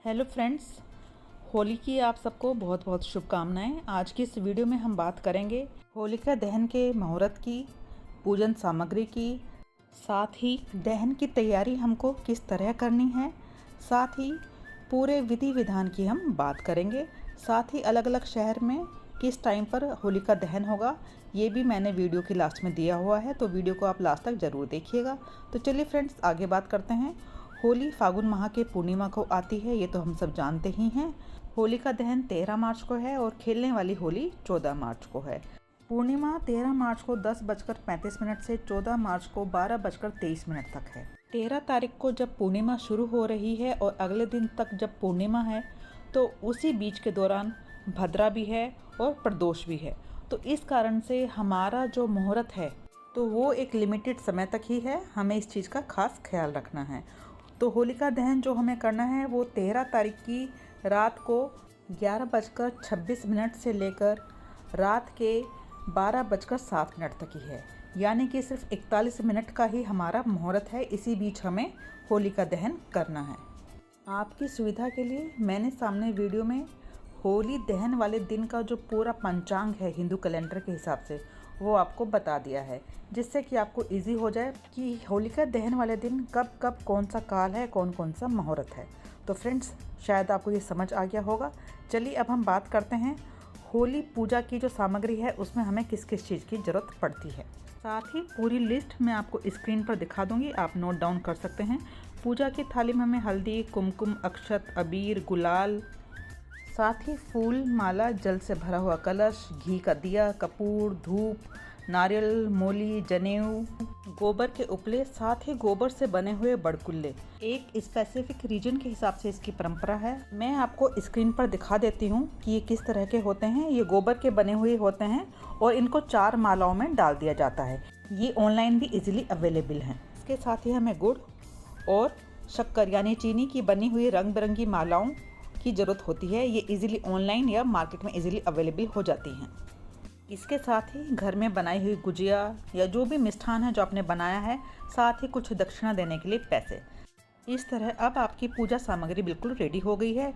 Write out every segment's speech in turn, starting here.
Hello friends, Holi की आप सबको बहुत बहुत शुभकामनाएं। आज की इस वीडियो में हम बात करेंगे होलिका दहन के मुहूर्त की, पूजन सामग्री की, साथ ही दहन की तैयारी हमको किस तरह करनी है, साथ ही पूरे विधि विधान की हम बात करेंगे। साथ ही अलग अलग शहर में किस टाइम पर होलिका दहन होगा ये भी मैंने वीडियो के लास्ट में दिया हुआ है, तो वीडियो को आप लास्ट तक ज़रूर देखिएगा। तो चलिए फ्रेंड्स, आगे बात करते हैं। होली फागुन माह के पूर्णिमा को आती है, ये तो हम सब जानते ही हैं। होली का दहन 13 मार्च को है और खेलने वाली होली 14 मार्च को है। पूर्णिमा 13 मार्च को 10:35 से 14 मार्च को 12:23 तक है। 13 तारीख को जब पूर्णिमा शुरू हो रही है और अगले दिन तक जब पूर्णिमा है, तो उसी बीच के दौरान भद्रा भी है और प्रदोष भी है। तो इस कारण से हमारा जो मुहूर्त है तो वो एक लिमिटेड समय तक ही है, हमें इस चीज़ का खास ख्याल रखना है। तो होलिका दहन जो हमें करना है वो 13 तारीख की रात को 11:26 से लेकर रात के 12:07 तक ही है, यानी कि सिर्फ 41 मिनट का ही हमारा मुहूर्त है। इसी बीच हमें होलिका दहन करना है। आपकी सुविधा के लिए मैंने सामने वीडियो में होली दहन वाले दिन का जो पूरा पंचांग है हिंदू कैलेंडर के हिसाब से, वो आपको बता दिया है, जिससे कि आपको इजी हो जाए कि होलिका दहन वाले दिन कब कब कौन सा काल है, कौन कौन सा मुहूर्त है। तो फ्रेंड्स, शायद आपको ये समझ आ गया होगा। चलिए अब हम बात करते हैं होली पूजा की जो सामग्री है उसमें हमें किस किस चीज़ की ज़रूरत पड़ती है। साथ ही पूरी लिस्ट मैं आपको स्क्रीन पर दिखा दूंगी, आप नोट डाउन कर सकते हैं। पूजा की थाली में हमें हल्दी, कुमकुम, अक्षत, अबीर, गुलाल, साथ ही फूल, माला, जल से भरा हुआ कलश, घी का दिया, कपूर, धूप, नारियल, मोली, जनेऊ, गोबर के उपले, साथ ही गोबर से बने हुए बड़कुल्ले। एक स्पेसिफिक रीजन के हिसाब से इसकी परंपरा है। मैं आपको स्क्रीन पर दिखा देती हूँ कि ये किस तरह के होते हैं। ये गोबर के बने हुए होते हैं और इनको 4 मालाओं में डाल दिया जाता है। ये ऑनलाइन भी इजीली अवेलेबल हैं। इसके साथ ही हमें गुड़ और शक्कर यानी चीनी की बनी हुई रंग बिरंगी मालाओं की ज़रूरत होती है। ये इजीली ऑनलाइन या मार्केट में इजीली अवेलेबल हो जाती हैं। इसके साथ ही घर में बनाई हुई गुजिया या जो भी मिष्ठान है जो आपने बनाया है, साथ ही कुछ दक्षिणा देने के लिए पैसे। इस तरह अब आपकी पूजा सामग्री बिल्कुल रेडी हो गई है।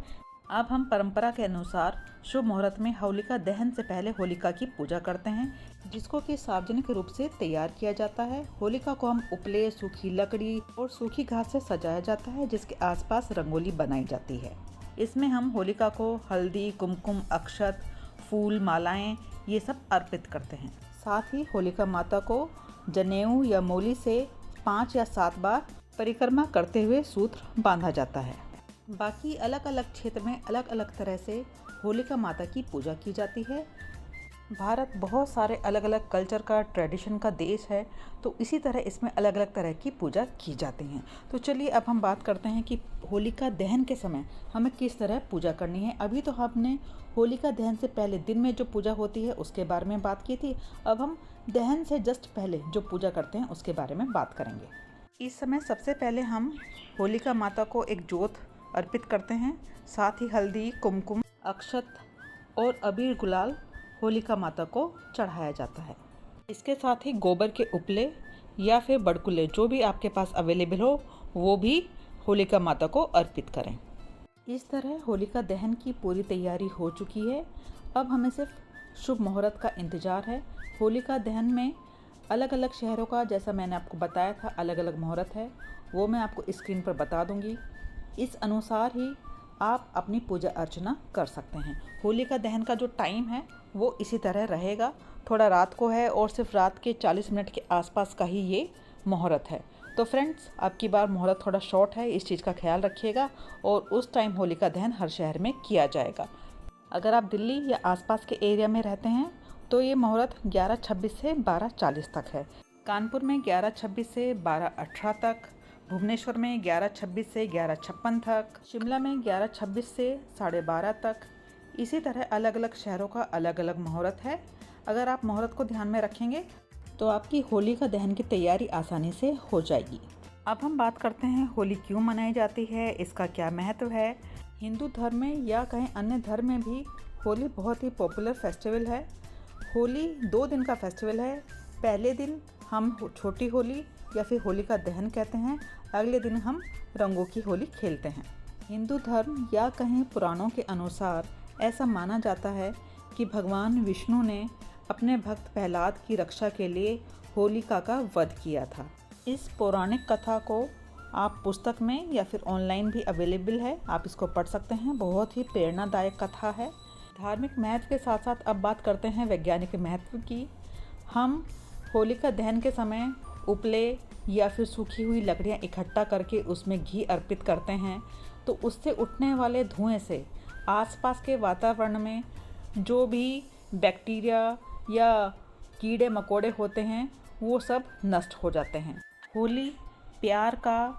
अब हम परंपरा के अनुसार शुभ मुहूर्त में होलिका दहन से पहले होलिका की पूजा करते हैं, जिसको कि सार्वजनिक रूप से तैयार किया जाता है। होलिका को हम उपले, सूखी लकड़ी और सूखी घास से सजाया जाता है, जिसके आसपास रंगोली बनाई जाती है। इसमें हम होलिका को हल्दी, कुमकुम, अक्षत, फूल, मालाएं ये सब अर्पित करते हैं। साथ ही होलिका माता को जनेऊ या मोली से 5 या 7 बार परिक्रमा करते हुए सूत्र बांधा जाता है। बाकी अलग अलग क्षेत्र में अलग अलग तरह से होलिका माता की पूजा की जाती है। भारत बहुत सारे अलग अलग कल्चर का, ट्रेडिशन का देश है, तो इसी तरह इसमें अलग अलग तरह की पूजा की जाती हैं। तो चलिए अब हम बात करते हैं कि होलिका दहन के समय हमें किस तरह पूजा करनी है। अभी तो हमने होलिका दहन से पहले दिन में जो पूजा होती है उसके बारे में बात की थी। अब हम दहन से जस्ट पहले जो पूजा करते हैं उसके बारे में बात करेंगे। इस समय सबसे पहले हम होलिका माता को एक जोत अर्पित करते हैं। साथ ही हल्दी, कुमकुम, अक्षत और अबीर, गुलाल होलिका माता को चढ़ाया जाता है। इसके साथ ही गोबर के उपले या फिर बड़कुले जो भी आपके पास अवेलेबल हो वो भी होलिका माता को अर्पित करें। इस तरह होलिका दहन की पूरी तैयारी हो चुकी है। अब हमें सिर्फ शुभ मुहूर्त का इंतज़ार है। होलिका दहन में अलग अलग शहरों का, जैसा मैंने आपको बताया था, अलग अलग मुहूर्त है, वो मैं आपको स्क्रीन पर बता दूंगी। इस अनुसार ही आप अपनी पूजा अर्चना कर सकते हैं। होलिका दहन का जो टाइम है वो इसी तरह रहेगा। थोड़ा रात को है और सिर्फ रात के 40 मिनट के आसपास का ही ये मुहूर्त है। तो फ्रेंड्स, आपकी बार मुहूर्त थोड़ा शॉर्ट है, इस चीज़ का ख्याल रखिएगा। और उस टाइम होलिका दहन हर शहर में किया जाएगा। अगर आप दिल्ली या आसपास के एरिया में रहते हैं तो ये मुहूर्त 11:26 से 12:40 तक है। कानपुर में 11:26 से 12:18 तक, भुवनेश्वर में 11:26 से 11:56 तक, शिमला में 11:26 से 12:30 तक। इसी तरह अलग अलग शहरों का अलग अलग मुहूर्त है। अगर आप मुहूर्त को ध्यान में रखेंगे तो आपकी होलिका दहन की तैयारी आसानी से हो जाएगी। अब हम बात करते हैं होली क्यों मनाई जाती है, इसका क्या महत्व है। हिंदू धर्म में या कहीं अन्य धर्म में भी होली बहुत ही पॉपुलर फेस्टिवल है। होली 2 दिन का फेस्टिवल है। पहले दिन हम छोटी होली या फिर होलिका दहन कहते हैं, अगले दिन हम रंगों की होली खेलते हैं। हिंदू धर्म या कहीं पुराणों के अनुसार ऐसा माना जाता है कि भगवान विष्णु ने अपने भक्त प्रहलाद की रक्षा के लिए होलिका का वध किया था। इस पौराणिक कथा को आप पुस्तक में या फिर ऑनलाइन भी अवेलेबल है, आप इसको पढ़ सकते हैं। बहुत ही प्रेरणादायक कथा है। धार्मिक महत्व के साथ साथ अब बात करते हैं वैज्ञानिक महत्व की। हम होलिका दहन के समय उपले या फिर सूखी हुई लकड़ियाँ इकट्ठा करके उसमें घी अर्पित करते हैं, तो उससे उठने वाले धुएं से आसपास के वातावरण में जो भी बैक्टीरिया या कीड़े मकोड़े होते हैं वो सब नष्ट हो जाते हैं। होली प्यार का,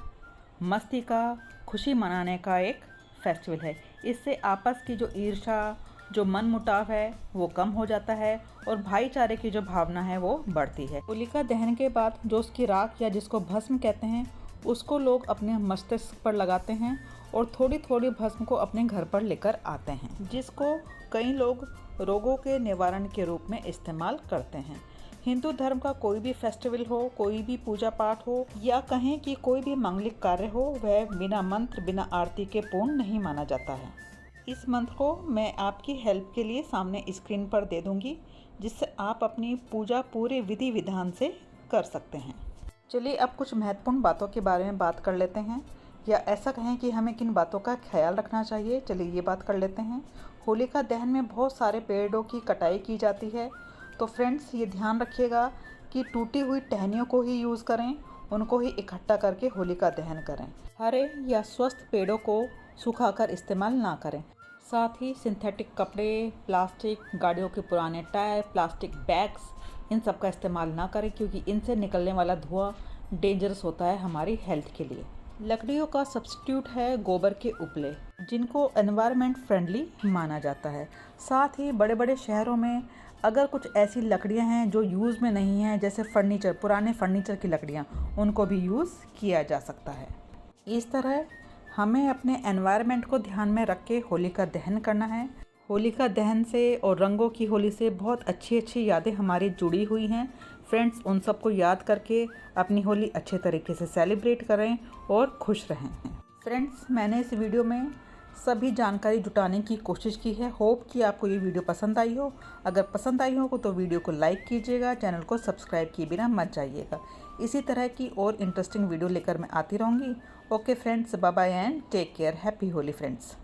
मस्ती का, खुशी मनाने का एक फेस्टिवल है। इससे आपस की जो ईर्ष्या, जो मन मुटाव है वो कम हो जाता है और भाईचारे की जो भावना है वो बढ़ती है। होलिका दहन के बाद जो उसकी राख या जिसको भस्म कहते हैं उसको लोग अपने मस्तिष्क पर लगाते हैं और थोड़ी थोड़ी भस्म को अपने घर पर लेकर आते हैं, जिसको कई लोग रोगों के निवारण के रूप में इस्तेमाल करते हैं। हिंदू धर्म का कोई भी फेस्टिवल हो, कोई भी पूजा पाठ हो या कहें कि कोई भी मांगलिक कार्य हो, वह बिना मंत्र बिना आरती के पूर्ण नहीं माना जाता है। इस मंत्र को मैं आपकी हेल्प के लिए सामने स्क्रीन पर दे दूंगी, जिससे आप अपनी पूजा पूरे विधि विधान से कर सकते हैं। चलिए अब कुछ महत्वपूर्ण बातों के बारे में बात कर लेते हैं, या ऐसा कहें कि हमें किन बातों का ख्याल रखना चाहिए। चलिए ये बात कर लेते हैं। होलिका दहन में बहुत सारे पेड़ों की कटाई की जाती है, तो फ्रेंड्स ये ध्यान रखिएगा कि टूटी हुई टहनियों को ही यूज़ करें, उनको ही इकट्ठा करके होलिका दहन करें। हरे या स्वस्थ पेड़ों को सुखाकर इस्तेमाल ना करें। साथ ही सिंथेटिक कपड़े, प्लास्टिक, गाड़ियों के पुराने टायर, प्लास्टिक बैग्स, इन सब का इस्तेमाल ना करें, क्योंकि इनसे निकलने वाला धुआं डेंजरस होता है हमारी हेल्थ के लिए। लकड़ियों का सब्स्टिट्यूट है गोबर के उपले, जिनको एनवायरनमेंट फ्रेंडली माना जाता है। साथ ही बड़े बड़े शहरों में अगर कुछ ऐसी लकड़ियां हैं जो यूज़ में नहीं हैं, जैसे फर्नीचर, पुराने फर्नीचर की लकड़ियां, उनको भी यूज़ किया जा सकता है। इस तरह हमें अपने एनवायरनमेंट को ध्यान में रख के होलिका दहन करना है। होलिका दहन से और रंगों की होली से बहुत अच्छी अच्छी यादें हमारी जुड़ी हुई हैं। फ्रेंड्स, उन सबको याद करके अपनी होली अच्छे तरीके से सेलिब्रेट करें और खुश रहें। फ्रेंड्स, मैंने इस वीडियो में सभी जानकारी जुटाने की कोशिश की है। होप कि आपको ये वीडियो पसंद आई हो। अगर पसंद आई हो तो वीडियो को लाइक कीजिएगा, चैनल को सब्सक्राइब किए बिना मत जाइएगा। इसी तरह की और इंटरेस्टिंग वीडियो लेकर मैं आती रहूँगी। Okay friends, bye bye and take care. Happy Holi friends.